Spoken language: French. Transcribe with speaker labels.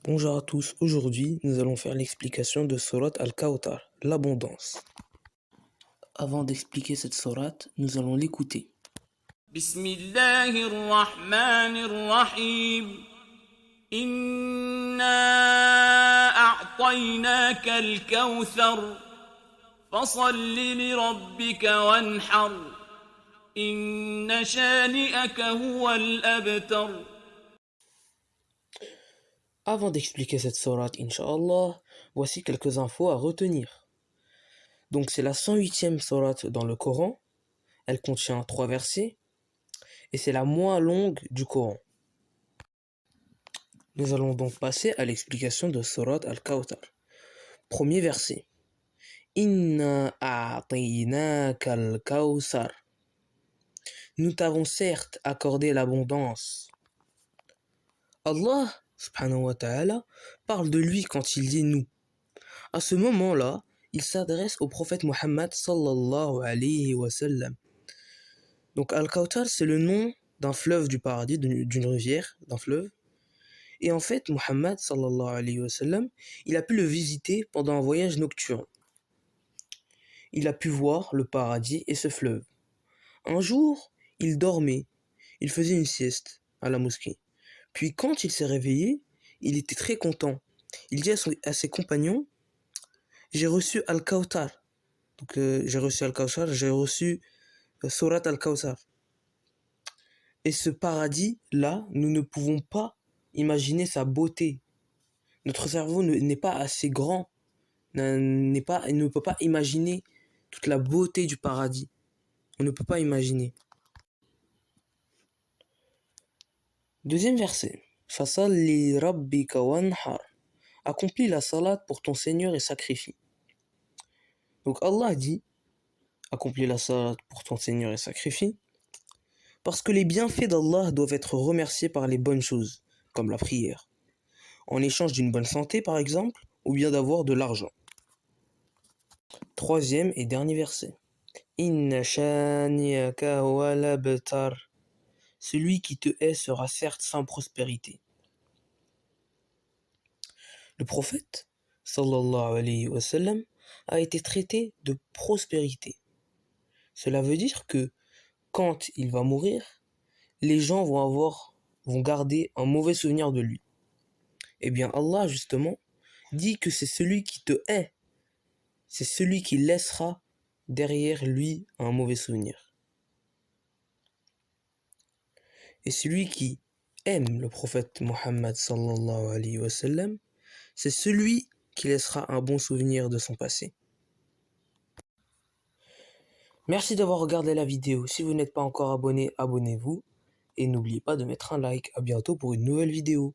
Speaker 1: Bonjour à tous, aujourd'hui nous allons faire l'explication de Surat Al-Kawthar, l'abondance. Avant d'expliquer cette sourate, nous allons l'écouter.
Speaker 2: بسم الله الرحمن الرحيم إنا أعطيناك الكوثر فصل لربك وانحر إن شانئك هو الأبتر.
Speaker 1: Avant d'expliquer cette sourate, Inch'Allah, voici quelques infos à retenir. Donc c'est la 108e sourate dans le Coran, elle contient 3 versets, et c'est la moins longue du Coran. Nous allons donc passer à l'explication de Surat Al-Kawthar. Premier verset. Inna a'tainaka al-kawthar. Nous t'avons certes accordé l'abondance. Allah, subhanahu wa ta'ala, parle de lui quand il dit nous. À ce moment-là, il s'adresse au prophète Muhammad sallallahu alayhi wa sallam. Donc Al-Kawthar, c'est le nom d'un fleuve du paradis, d'une rivière, d'un fleuve. Et en fait, Muhammad sallallahu alayhi wa sallam, il a pu le visiter pendant un voyage nocturne. Il a pu voir le paradis et ce fleuve. Un jour, il dormait, il faisait une sieste à la mosquée. Puis quand il s'est réveillé, il était très content. Il dit à ses compagnons, j'ai reçu Al-Kawthar. Donc j'ai reçu Al-Kawthar, j'ai reçu Surat Al-Kawthar. Et ce paradis-là, nous ne pouvons pas imaginer sa beauté. Notre cerveau n'est pas assez grand, il ne peut pas imaginer toute la beauté du paradis. On ne peut pas imaginer. Deuxième verset. Fasalli rabbika wanhar. Accomplis la salade pour ton Seigneur et sacrifie. Donc Allah dit, accomplis la salade pour ton Seigneur et sacrifie, parce que les bienfaits d'Allah doivent être remerciés par les bonnes choses, comme la prière, en échange d'une bonne santé par exemple, ou bien d'avoir de l'argent. Troisième et dernier verset. Inna shani'aka huwal abtar. Celui qui te hait sera certes sans prospérité. Le prophète, sallallahu alayhi wa sallam, a été traité de prospérité. Cela veut dire que quand il va mourir, les gens vont garder un mauvais souvenir de lui. Eh bien Allah justement dit que c'est celui qui te hait, c'est celui qui laissera derrière lui un mauvais souvenir. Et celui qui aime le prophète Muhammad sallallahu alayhi wa sallam, c'est celui qui laissera un bon souvenir de son passé. Merci d'avoir regardé la vidéo. Si vous n'êtes pas encore abonné, abonnez-vous. Et n'oubliez pas de mettre un like. À bientôt pour une nouvelle vidéo.